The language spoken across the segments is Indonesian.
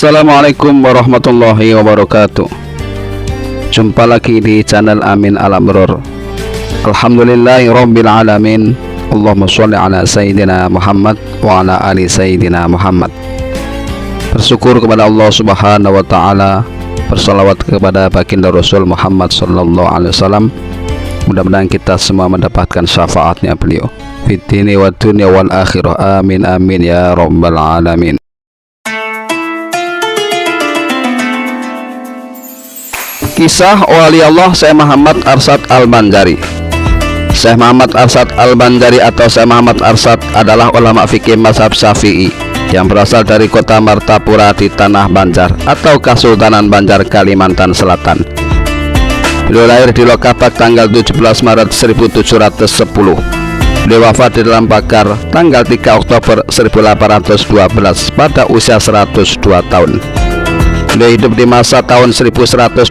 Assalamualaikum warahmatullahi wabarakatuh. Jumpa lagi di channel Amin Al-Amrur. Alhamdulillahi rabbil alamin. Allahumma sholli ala Sayyidina Muhammad wa ala ali Sayyidina Muhammad. Bersyukur kepada Allah subhanahu wa ta'ala, bersalawat kepada baginda Rasul Muhammad sallallahu alaihi wasallam. Mudah-mudahan kita semua mendapatkan syafaatnya beliau fid dini wa dunya wal akhirah. Amin amin ya rabbal alamin. Kisah wali Allah Syekh Muhammad Arsyad Al-Banjari. Syekh Muhammad Arsyad Al-Banjari atau Syekh Muhammad Arsyad adalah ulama fikih mazhab Syafi'i yang berasal dari kota Martapura di Tanah Banjar atau Kesultanan Banjar, Kalimantan Selatan. Beliau lahir di Lokapak tanggal 17 Maret 1710. Beliau wafat di dalam Bakar tanggal 3 Oktober 1812 pada usia 102 tahun. Beliau hidup di masa tahun 1122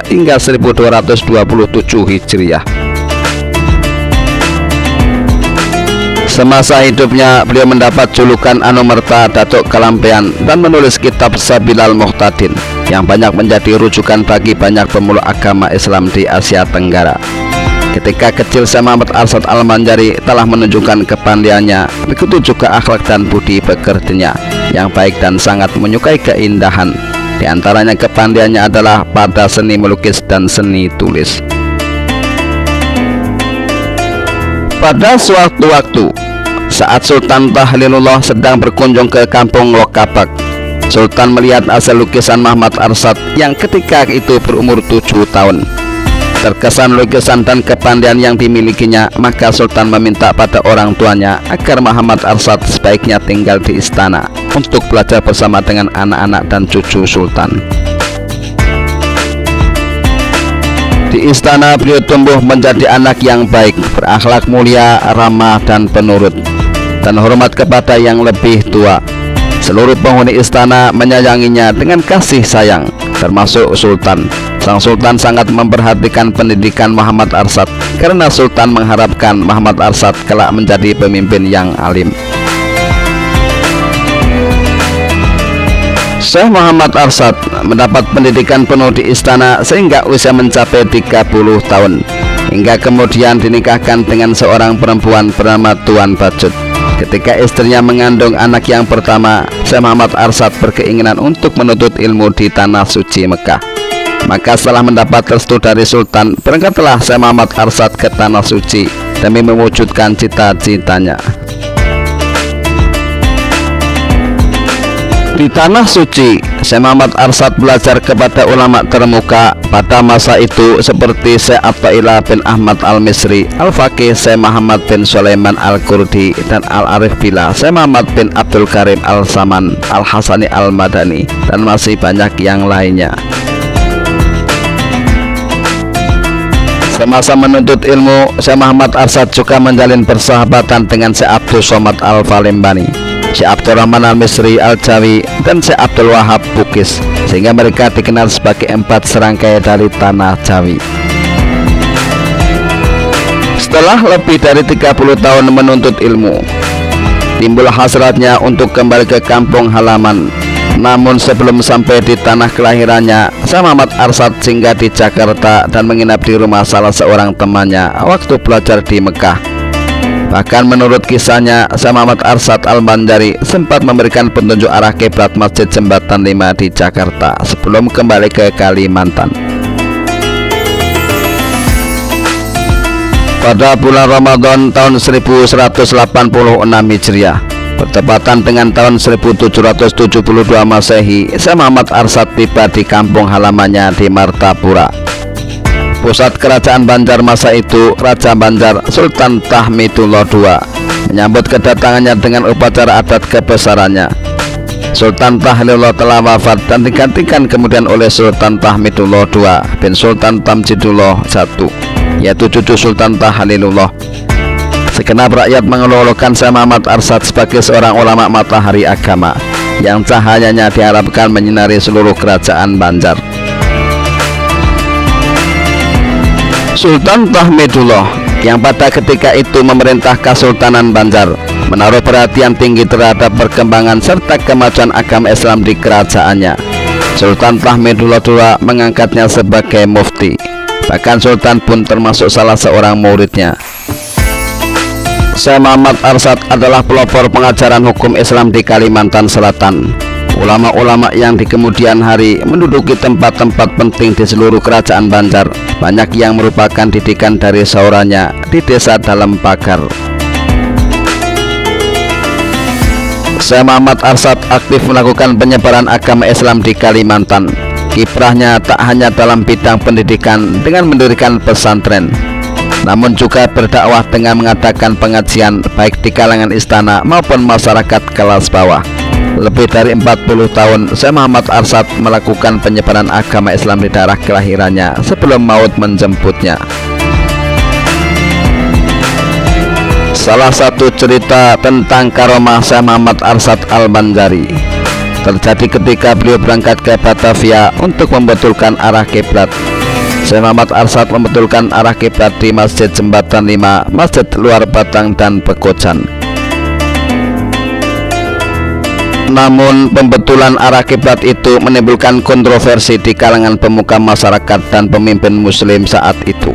hingga 1227 Hijriah. Semasa hidupnya beliau mendapat julukan Anumerta Datuk Kelampian dan menulis kitab Sabilal Muhtadin yang banyak menjadi rujukan bagi banyak pemeluk agama Islam di Asia Tenggara. Ketika kecil, Syekh Muhammad Arsyad Al-Banjari telah menunjukkan kepandaiannya, begitu juga akhlak dan budi pekertinya yang baik dan sangat menyukai keindahan. Di antaranya kepandaiannya adalah pada seni melukis dan seni tulis. Pada suatu waktu, saat Sultan Tahlilullah sedang berkunjung ke kampung Lokapak, Sultan melihat hasil lukisan Muhammad Arsyad yang ketika itu berumur 7 tahun. Terkesan lukisan dan kepandaian yang dimilikinya, maka Sultan meminta pada orang tuanya agar Muhammad Arsyad sebaiknya tinggal di istana untuk belajar bersama dengan anak-anak dan cucu Sultan. Di istana beliau tumbuh menjadi anak yang baik, berakhlak mulia, ramah dan penurut, dan hormat kepada yang lebih tua. Seluruh penghuni istana menyayanginya dengan kasih sayang, termasuk Sultan. Sang Sultan sangat memperhatikan pendidikan Muhammad Arsyad karena Sultan mengharapkan Muhammad Arsyad kelak menjadi pemimpin yang alim. Syekh Muhammad Arsyad mendapat pendidikan penuh di istana sehingga usia mencapai 30 tahun, hingga kemudian dinikahkan dengan seorang perempuan bernama Tuan Bajut. Ketika istrinya mengandung anak yang pertama, Syekh Muhammad Arsyad berkeinginan untuk menuntut ilmu di Tanah Suci Mekah. Maka setelah mendapat restu dari Sultan, berangkatlah Syekh Muhammad Arsyad ke Tanah Suci demi mewujudkan cita-citanya. Di Tanah Suci, Syekh Muhammad Arsyad belajar kepada ulama termuka pada masa itu seperti Syekh Attaillah bin Ahmad Al-Misri, Al-Faqih Syekh Muhammad bin Sulaiman Al-Kurdi, dan Al-Arif Billah Syekh Muhammad bin Abdul Karim Al-Saman, Al-Hasani Al-Madani, dan masih banyak yang lainnya. Semasa menuntut ilmu, Syekh Muhammad Arsyad juga menjalin persahabatan dengan Syekh Abdul Somad Al-Falimbani, Syekh Abdurrahman Al-Misri Al-Jawi, dan Syekh Abdul Wahab Bukis, sehingga mereka dikenal sebagai 4 serangkai dari Tanah Jawi. Setelah lebih dari 30 tahun menuntut ilmu, timbul hasratnya untuk kembali ke kampung halaman. Namun sebelum sampai di tanah kelahirannya, Syekh Muhammad Arsyad singgah di Jakarta dan menginap di rumah salah seorang temannya waktu belajar di Mekah. Bahkan menurut kisahnya, Syekh Muhammad Arsyad Al-Banjari sempat memberikan petunjuk arah kiblat Masjid Jembatan 5 di Jakarta sebelum kembali ke Kalimantan. Pada bulan Ramadan tahun 1186 Hijriah, bertepatan dengan tahun 1772 Masehi, Syekh Muhammad Arsyad tiba di kampung halamannya di Martapura. Pusat kerajaan Banjar masa itu, Raja Banjar Sultan Tahmidullah II, menyambut kedatangannya dengan upacara adat kebesarannya. Sultan Tahlilullah telah wafat dan digantikan kemudian oleh Sultan Tahmidullah II bin Sultan Tamjidullah I, yaitu cucu Sultan Tahlilullah. Segenap rakyat mengelolokan Syekh Muhammad Arsyad sebagai seorang ulama matahari agama yang cahayanya diharapkan menyinari seluruh kerajaan Banjar. Sultan Tahmidullah yang pada ketika itu memerintah Kesultanan Banjar, menaruh perhatian tinggi terhadap perkembangan serta kemajuan agama Islam di kerajaannya. Sultan Fahmidullah II mengangkatnya sebagai mufti. Bahkan Sultan pun termasuk salah seorang muridnya. Syekh Muhammad Arsad adalah pelopor pengajaran hukum Islam di Kalimantan Selatan. Ulama-ulama yang di kemudian hari menduduki tempat-tempat penting di seluruh kerajaan Banjar, banyak yang merupakan didikan dari saurannya di desa dalam pagar. Syekh Muhammad Arsad aktif melakukan penyebaran agama Islam di Kalimantan. Kiprahnya tak hanya dalam bidang pendidikan dengan mendirikan pesantren, namun juga berdakwah dengan mengadakan pengajian baik di kalangan istana maupun masyarakat kelas bawah. Lebih dari 40 tahun Syekh Muhammad Arsad melakukan penyebaran agama Islam di daerah kelahirannya sebelum maut menjemputnya. Salah satu cerita tentang karomah Syekh Muhammad Arsad Al-Banjari terjadi ketika beliau berangkat ke Batavia untuk membetulkan arah kiblat. Syekh Muhammad Arsad membetulkan arah kiblat di Masjid Jembatan 5, Masjid Luar Batang dan Pekojan. Namun pembetulan arah kiblat itu menimbulkan kontroversi di kalangan pemuka masyarakat dan pemimpin muslim saat itu.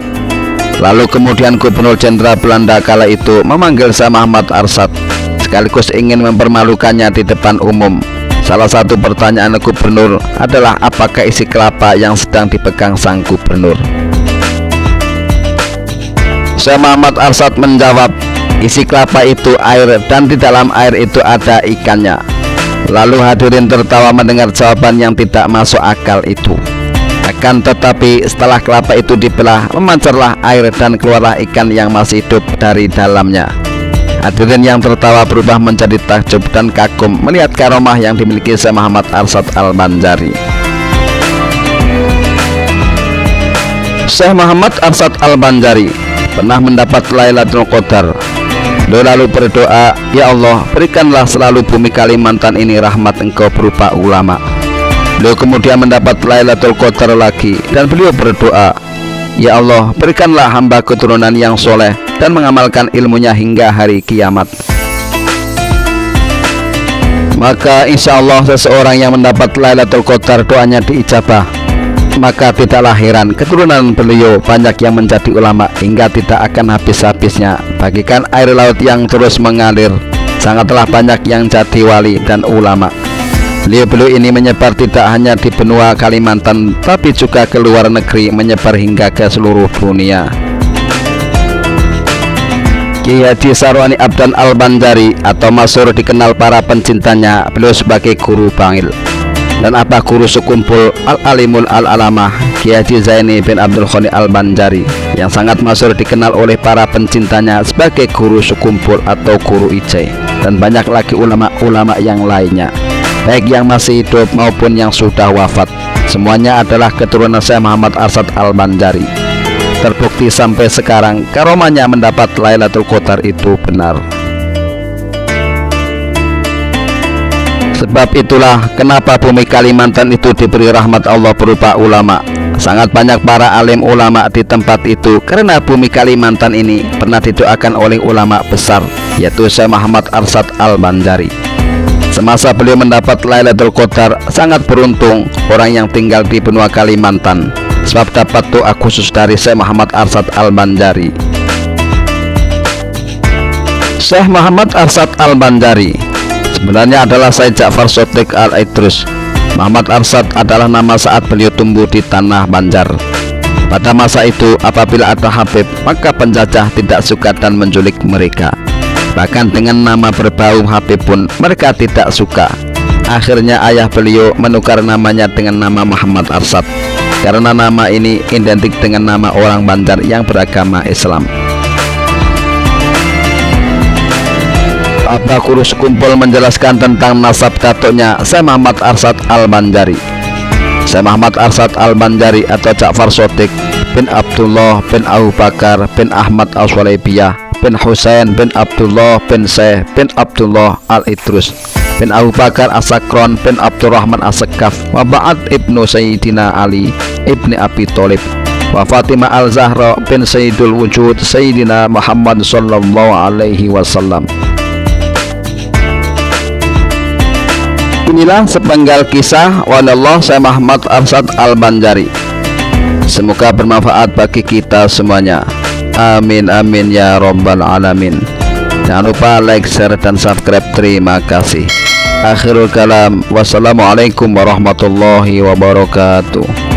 Lalu kemudian Gubernur Jenderal Belanda kala itu memanggil Syekh Muhammad Arsad sekaligus ingin mempermalukannya di depan umum. Salah satu pertanyaan gubernur adalah apakah isi kelapa yang sedang dipegang sang gubernur. Syekh Muhammad Arsad menjawab, isi kelapa itu air dan di dalam air itu ada ikannya. Lalu hadirin tertawa mendengar jawaban yang tidak masuk akal itu. Akan tetapi setelah kelapa itu dibelah, memancarlah air dan keluarlah ikan yang masih hidup dari dalamnya. Hadirin yang tertawa berubah menjadi takjub dan kagum melihat karomah yang dimiliki Syekh Muhammad Arsad Al-Banjari. Syekh Muhammad Arsad Al-Banjari pernah mendapat Lailatul Qadar. Beliau lalu berdoa, ya Allah, berikanlah selalu bumi Kalimantan ini rahmat Engkau berupa ulama. Beliau kemudian mendapat Lailatul Qadar lagi dan beliau berdoa, ya Allah, berikanlah hamba keturunan yang soleh dan mengamalkan ilmunya hingga hari kiamat. Maka insya Allah seseorang yang mendapat Lailatul Qadar doanya diijabah. Maka tidaklah heran keturunan beliau banyak yang menjadi ulama hingga tidak akan habis-habisnya. Bagikan air laut yang terus mengalir, sangatlah banyak yang jadi wali dan ulama. Beliau ini menyebar tidak hanya di benua Kalimantan, tapi juga ke luar negeri, menyebar hingga ke seluruh dunia. Kiai Haji Sarwani Abdan Al-Banjari atau masyhur dikenal para pencintanya, beliau sebagai guru bangil dan apa guru sekumpul Al-Alimul Al-Alamah Kiai Haji Zaini bin Abdul Ghani Al-Banjari yang sangat masyhur dikenal oleh para pencintanya sebagai guru sekumpul atau guru ijai, dan banyak lagi ulama-ulama yang lainnya, baik yang masih hidup maupun yang sudah wafat. Semuanya adalah keturunan Syekh Muhammad Arsad Al-Banjari. Terbukti sampai sekarang karomahnya mendapat Lailatul Qadar itu benar. Sebab itulah kenapa bumi Kalimantan itu diberi rahmat Allah berupa ulama. Sangat banyak para alim ulama di tempat itu karena bumi Kalimantan ini pernah didoakan oleh ulama besar, yaitu Syekh Muhammad Arsad Al-Banjari. Semasa beliau mendapat Lailatul Qadar, sangat beruntung orang yang tinggal di benua Kalimantan, sebab dapat doa khusus dari Syekh Muhammad Arsad Al-Banjari. Syekh Muhammad Arsad Al-Banjari sebenarnya adalah Syekh Ja'far Shadiq Al-Idrus. Muhammad Arsad adalah nama saat beliau tumbuh di tanah Banjar. Pada masa itu apabila ada Habib, maka penjajah tidak suka dan menculik mereka. Bahkan dengan nama berbau Habib pun mereka tidak suka. Akhirnya ayah beliau menukar namanya dengan nama Muhammad Arsad, karena nama ini identik dengan nama orang Banjar yang beragama Islam. Apa guru sekumpul menjelaskan tentang nasab datuknya Syekh Muhammad Arsad Al-Banjari. Syekh Muhammad Arsad Al-Banjari atau Ja'far Shadiq bin Abdullah bin Abu Bakar bin Ahmad Al-Swalaybiyah bin Husain bin Abdullah bin Syekh bin Abdullah Al-Idrus bin Abu Bakar As-Sakron bin Abdurrahman As-Sakaf wa Ba'ad ibnu Sayyidina Ali ibni Abi Thalib wa Fatimah Al-Zahra bin Sayyidul Wujud Sayyidina Muhammad sallallahu alaihi wasallam. Inilah sepenggal kisah walillah saya Muhammad Arsad Al-Banjari. Semoga bermanfaat bagi kita semuanya. Amin amin ya rabbal alamin. Jangan lupa like, share dan subscribe. Terima kasih. Akhirul kalam, wassalamualaikum warahmatullahi wabarakatuh.